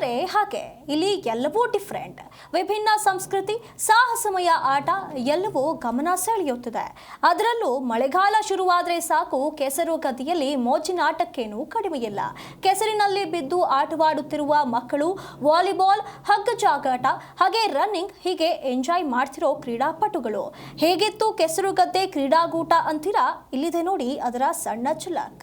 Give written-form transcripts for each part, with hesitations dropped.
ಅಂದ್ರೆ ಹಾಗೆ ಇಲ್ಲಿ ಎಲ್ಲವೂ ಡಿಫ್ರೆಂಟ್. ವಿಭಿನ್ನ ಸಂಸ್ಕೃತಿ, ಸಾಹಸಮಯ ಆಟ ಎಲ್ಲವೂ ಗಮನ ಸೆಳೆಯುತ್ತದೆ. ಅದರಲ್ಲೂ ಮಳೆಗಾಲ ಶುರುವಾದ್ರೆ ಸಾಕು, ಕೆಸರು ಗದ್ದೆಯಲ್ಲಿ ಮೋಜಿನ ಆಟಕ್ಕೇನೂ ಕಡಿಮೆಯಿಲ್ಲ. ಕೆಸರಿನಲ್ಲಿ ಬಿದ್ದು ಆಟವಾಡುತ್ತಿರುವ ಮಕ್ಕಳು, ವಾಲಿಬಾಲ್, ಹಗ್ಗ ಜಾಗಾಟ, ಹಾಗೆ ರನ್ನಿಂಗ್, ಹೀಗೆ ಎಂಜಾಯ್ ಮಾಡ್ತಿರೋ ಕ್ರೀಡಾಪಟುಗಳು. ಹೇಗಿತ್ತು ಕೆಸರುಗದ್ದೆ ಕ್ರೀಡಾಕೂಟ ಅಂತೀರಾ? ಇಲ್ಲಿದೆ ನೋಡಿ ಅದರ ಸಣ್ಣ ಝಲಕ್.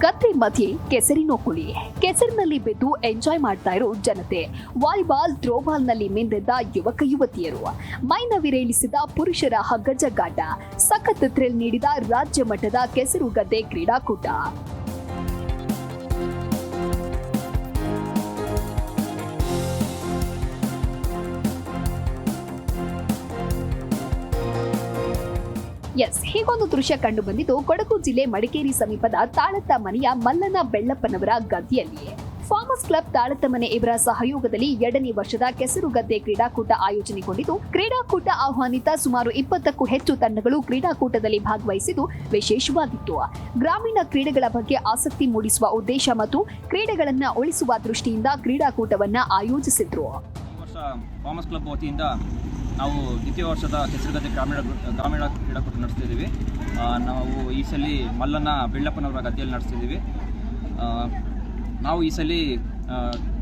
ಗದ್ದೆ ಮಧ್ಯೆ ಕೆಸರಿನ ಕುಳಿ, ಕೆಸರಿನಲ್ಲಿ ಬಿದ್ದು ಎಂಜಾಯ್ ಮಾಡ್ತಾ ಇರೋ ಜನತೆ, ವಾಲಿಬಾಲ್, ಥ್ರೋಬಾಲ್ನಲ್ಲಿ ಮಿಂದೆದ್ದ ಯುವಕ ಯುವತಿಯರು, ಮೈನವಿರೇಳಿಸಿದ ಪುರುಷರ ಹಗ್ಗ ಜಗ್ಗಾಟ, ಸಖತ್ ಥ್ರಿಲ್ ನೀಡಿದ ರಾಜ್ಯ ಮಟ್ಟದ ಕೆಸರು ಗದ್ದೆ ಕ್ರೀಡಾಕೂಟ. ಹೀಗೊಂದು ದೃಶ್ಯ ಕಂಡು ಬಂದಿದ್ದು ಕೊಡಗು ಜಿಲ್ಲೆ ಮಡಿಕೇರಿ ಸಮೀಪದ ತಾಳತ್ತ ಮನೆಯ ಮಲ್ಲನ ಬೆಳ್ಳಪ್ಪನವರ ಗದ್ದೆಯಲ್ಲಿ. ಫಾರ್ಮರ್ಸ್ ಕ್ಲಬ್ ತಾಳತ್ತ ಮನೆ ಇವರ ಸಹಯೋಗದಲ್ಲಿ 2ನೇ ವರ್ಷದ ಕೆಸರು ಗದ್ದೆ ಕ್ರೀಡಾಕೂಟ ಆಯೋಜನೆಗೊಂಡಿದ್ದು, ಕ್ರೀಡಾಕೂಟ ಆಹ್ವಾನಿತ ಸುಮಾರು 20ಕ್ಕೂ ಹೆಚ್ಚು ತಂಡಗಳು ಕ್ರೀಡಾಕೂಟದಲ್ಲಿ ಭಾಗವಹಿಸಿದ್ದು ವಿಶೇಷವಾಗಿತ್ತು. ಗ್ರಾಮೀಣ ಕ್ರೀಡೆಗಳ ಬಗ್ಗೆ ಆಸಕ್ತಿ ಮೂಡಿಸುವ ಉದ್ದೇಶ ಮತ್ತು ಕ್ರೀಡೆಗಳನ್ನು ಉಳಿಸುವ ದೃಷ್ಟಿಯಿಂದ ಕ್ರೀಡಾಕೂಟವನ್ನ ಆಯೋಜಿಸಿದ್ರು. ಫಾರ್ಮರ್ಸ್ ಕ್ಲಬ್ ವತಿಯಿಂದ ನಾವು ದ್ವಿತೀಯ ವರ್ಷದ ಕೆಸರುಗದ್ದೆ ಗ್ರಾಮೀಣ ಕ್ರೀಡಾಕೂಟ ನಡೆಸ್ತಿದ್ದೀವಿ. ನಾವು ಈ ಸಲ ಮಲ್ಲನ ಬೆಳ್ಳಪ್ಪನವರ ಗದ್ದೆಯಲ್ಲಿ ನಡೆಸ್ತಿದ್ದೀವಿ. ನಾವು ಈ ಸಲ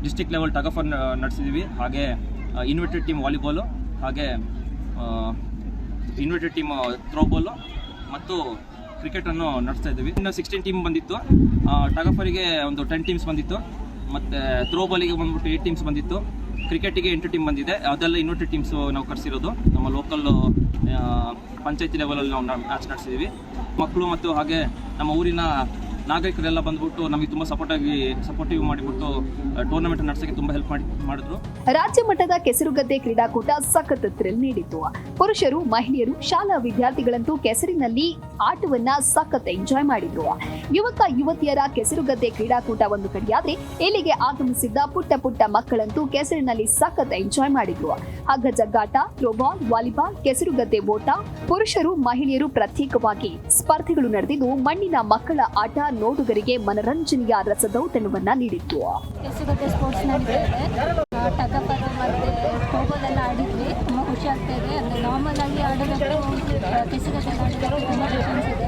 district level tug of war ನಡೆಸಿದ್ದೀವಿ. ಹಾಗೆ ಇನ್ವೈಟೆಡ್ ಟೀಮ್ ವಾಲಿಬಾಲು, ಹಾಗೆ ಇನ್ವೈಟೆಡ್ ಟೀಮ್ ಥ್ರೋಬಾಲು ಮತ್ತು ಕ್ರಿಕೆಟನ್ನು ನಡೆಸ್ತಾ ಇದ್ದೀವಿ. ಇನ್ನು 16 ಟೀಮ್ ಬಂದಿತ್ತು. ಟಗ್ ಆಫ್ ವಾರಿಗೆ ಒಂದು 10 ಟೀಮ್ಸ್ ಬಂದಿತ್ತು. ಮತ್ತು ಥ್ರೋಬಾಲಿಗೆ ಬಂದ್ಬಿಟ್ಟು 8 ಟೀಮ್ಸ್ ಬಂದಿತ್ತು. ಕ್ರಿಕೆಟಿಗೆ 8 ಟೀಮ್ ಬಂದಿದೆ. ಅದೆಲ್ಲ ಇನ್ವೈಟೆಡ್ ಟೀಮ್ಸು ನಾವು ಕರೆಸಿರೋದು. ನಮ್ಮ ಲೋಕಲ್ ಪಂಚಾಯತಿ ಲೆವೆಲಲ್ಲಿ ನಾವು ಮ್ಯಾಚ್ ನಡೆಸಿದ್ದೀವಿ. ಮಕ್ಕಳು ಮತ್ತು ಹಾಗೆ ನಮ್ಮ ಊರಿನ ನಾಗರಿಕರೆಲ್ಲ ಬಂದ್ಬಿಟ್ಟು ನಮಗೆ ತುಂಬ ಸಪೋರ್ಟಿವ್ ಮಾಡಿಬಿಟ್ಟು ಟೂರ್ನಮೆಂಟ್ ನಡೆಸೋಕ್ಕೆ ತುಂಬ ಹೆಲ್ಪ್ ಮಾಡಿದ್ರು. ರಾಜ್ಯ ಮಟ್ಟದ ಕೆಸರುಗದ್ದೆ ಕ್ರೀಡಾಕೂಟ ಸಖತ್ ಥ್ರಿಲ್ ನೀಡಿತ್ತು. ಪುರುಷರು, ಮಹಿಳೆಯರು, ಶಾಲಾ ವಿದ್ಯಾರ್ಥಿಗಳಂತೂ ಕೆಸರಿನಲ್ಲಿ ಆಟವನ್ನ ಸಖತ್ ಎಂಜಾಯ್ ಮಾಡಿದ್ರು. ಯುವಕ ಯುವತಿಯರ ಕೆಸರುಗದ್ದೆ ಕ್ರೀಡಾಕೂಟ ಒಂದು ಕಡೆಯಾದ್ರೆ, ಇಲ್ಲಿಗೆ ಆಗಮಿಸಿದ್ದ ಪುಟ್ಟ ಪುಟ್ಟ ಮಕ್ಕಳಂತೂ ಕೆಸರಿನಲ್ಲಿ ಸಖತ್ ಎಂಜಾಯ್ ಮಾಡಿದ್ರು. ಹಗ್ಗ ಜಗ್ಗಾಟ, ಥ್ರೋಬಾಲ್, ವಾಲಿಬಾಲ್, ಕೆಸರುಗದ್ದೆ ಓಟ, ಪುರುಷರು, ಮಹಿಳೆಯರು ಪ್ರತ್ಯೇಕವಾಗಿ ಸ್ಪರ್ಧೆಗಳು ನಡೆದಿದ್ದು, ಮಣ್ಣಿನ ಮಕ್ಕಳ ಆಟ ನೋಡುಗರಿಗೆ ಮನರಂಜನೆಯ ರಸದೌತಣವನ್ನ ನೀಡಿತ್ತು. ಕೆಸರುಗದ್ದೆ ಸ್ಪೋರ್ಟ್ಸ್ ನಡೀತಿದೆ. ಟಗ್ ಆಫ್ ವಾರ್ ಮತ್ತೆ ಥ್ರೋಬಾಲ್ ಎಲ್ಲ ಆಡಿದ್ವಿ. ತುಂಬ ಖುಷಿ ಆಗ್ತಾ ಇದೆ. ಅಂದರೆ ನಾರ್ಮಲ್ ಆಗಿ ಆಡಬೇಕು, ಕೆಸರುಗದ್ದೆ ಆಡಬೇಕು ತುಂಬ ಡಿಫ್ರೆನ್ಸ್ ಇದೆ.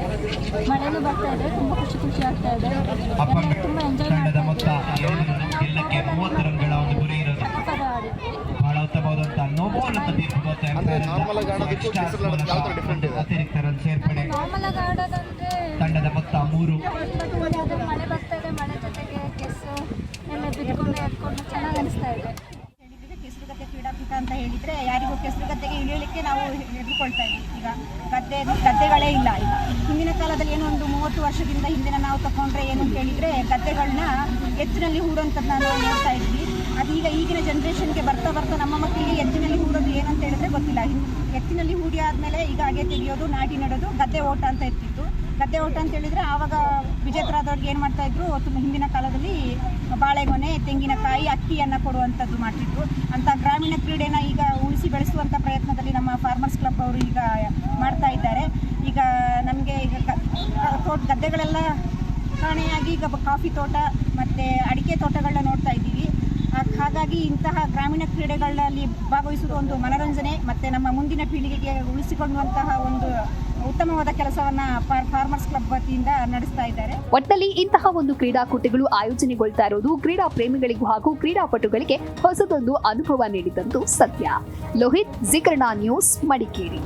ಮಳೆನೂ ಬರ್ತಾ ಇದೆ, ತುಂಬ ಖುಷಿ ಆಗ್ತಾ ಇದೆ. ತುಂಬ ಎಂಜಾಯ್ ಮಾಡ್ತಾ ತಂಡದ ಮೊತ್ತ 3. ಮಳೆ ಬರ್ತಾ ಇದೆ, ಮಳೆ ಜೊತೆಗೆ ಕೆಸರು ಎಲ್ಲ ಬಿಟ್ಕೊಂಡು ಎತ್ಕೊಂಡು ಚೆನ್ನಾಗಿ ಅನಿಸ್ತಾ ಇದೆ. ಕೆಸರುಗದ್ದೆ ಕ್ರೀಡಾಕೂಟ ಅಂತ ಹೇಳಿದರೆ ಯಾರಿಗೂ ಕೆಸರುಗದ್ದೆಗೆ ಇಳಿಯಲಿಕ್ಕೆ ನಾವು ಹೆದರ್ಕೊಳ್ತಾ ಇದ್ದೀವಿ. ಈಗ ಗದ್ದೆಗಳೇ ಇಲ್ಲ. ಈಗ ಹಿಂದಿನ ಕಾಲದಲ್ಲಿ ಏನೋ ಒಂದು 30 ವರ್ಷದಿಂದ ಹಿಂದಿನ ನಾವು ತಗೊಂಡ್ರೆ ಏನು ಅಂತ ಹೇಳಿದರೆ ಗದ್ದೆಗಳನ್ನ ಎತ್ತಿನಲ್ಲಿ ಹೂಡುವಂಥದ್ದನ್ನ ನಾವು ನೋಡ್ತಾ ಇದ್ವಿ. ಅದು ಈಗಿನ ಜನ್ರೇಷನ್ಗೆ ಬರ್ತಾ ನಮ್ಮ ಮಕ್ಕಳಿಗೆ ಎತ್ತಿನಲ್ಲಿ ಹೂಡೋದು ಏನಂತ ಹೇಳಿದ್ರೆ ಗೊತ್ತಿಲ್ಲ. ಎತ್ತಿನಲ್ಲಿ ಹೂಡಿ ಆದಮೇಲೆ ಈಗ ಹಾಗೆ ತೆಗೆಯೋದು, ನಾಟಿ ನೆಡೋದು, ಗದ್ದೆ ಓಟ ಅಂತ ಇರ್ತಿತ್ತು. ಗದ್ದೆ ಓಟ ಅಂತ ಹೇಳಿದರೆ ಆವಾಗ ವಿಜೇತರಾದವ್ರಿಗೆ ಏನು ಮಾಡ್ತಾಯಿದ್ರು, ಹಿಂದಿನ ಕಾಲದಲ್ಲಿ ಬಾಳೆಗೊನೆ, ತೆಂಗಿನಕಾಯಿ, ಅಕ್ಕಿಯನ್ನು ಕೊಡುವಂಥದ್ದು ಮಾಡ್ತಿದ್ರು. ಅಂಥ ಗ್ರಾಮೀಣ ಕ್ರೀಡೆನ ಈಗ ಉಳಿಸಿ ಬೆಳೆಸುವಂಥ ಪ್ರಯತ್ನದಲ್ಲಿ ನಮ್ಮ ಫಾರ್ಮರ್ಸ್ ಕ್ಲಬ್ ಅವರು ಈಗ ಮಾಡ್ತಾ ಇದ್ದಾರೆ. ಈಗ ನಮಗೆ ಈಗ ಗದ್ದೆಗಳೆಲ್ಲ ಕಾಣೆಯಾಗಿ ಈಗ ಕಾಫಿ ತೋಟ ಮತ್ತು ಅಡಿಕೆ ತೋಟಗಳನ್ನ ನೋಡ್ತಾ ಇದ್ದೀವಿ. ಹಾಗಾಗಿ ಇಂತಹ ಗ್ರಾಮೀಣ ಕ್ರೀಡೆಗಳಲ್ಲಿ ಭಾಗವಹಿಸುವುದು ಒಂದು ಮನರಂಜನೆ ಮತ್ತು ನಮ್ಮ ಮುಂದಿನ ಪೀಳಿಗೆಗೆ ಉಳಿಸಿಕೊಳ್ಳುವಂತಹ ಒಂದು ಉತ್ತಮವಾದ ಕೆಲಸವನ್ನ ಫಾರ್ಮರ್ಸ್ ಕ್ಲಬ್ ವತಿಯಿಂದ ನಡೆಸ್ತಾ ಇದ್ದಾರೆ. ಒಟ್ಟಲ್ಲಿ ಇಂತಹ ಒಂದು ಕ್ರೀಡಾಕೂಟಗಳು ಆಯೋಜನೆಗೊಳ್ತಾ ಇರೋದು ಕ್ರೀಡಾ ಪ್ರೇಮಿಗಳಿಗೂ ಹಾಗೂ ಕ್ರೀಡಾಪಟುಗಳಿಗೆ ಹೊಸದೊಂದು ಅನುಭವ ನೀಡಿದಂತೂ ಸತ್ಯ. ಲೋಹಿತ್, ಜಿಕರ್ಣಾ ನ್ಯೂಸ್, ಮಡಿಕೇರಿ.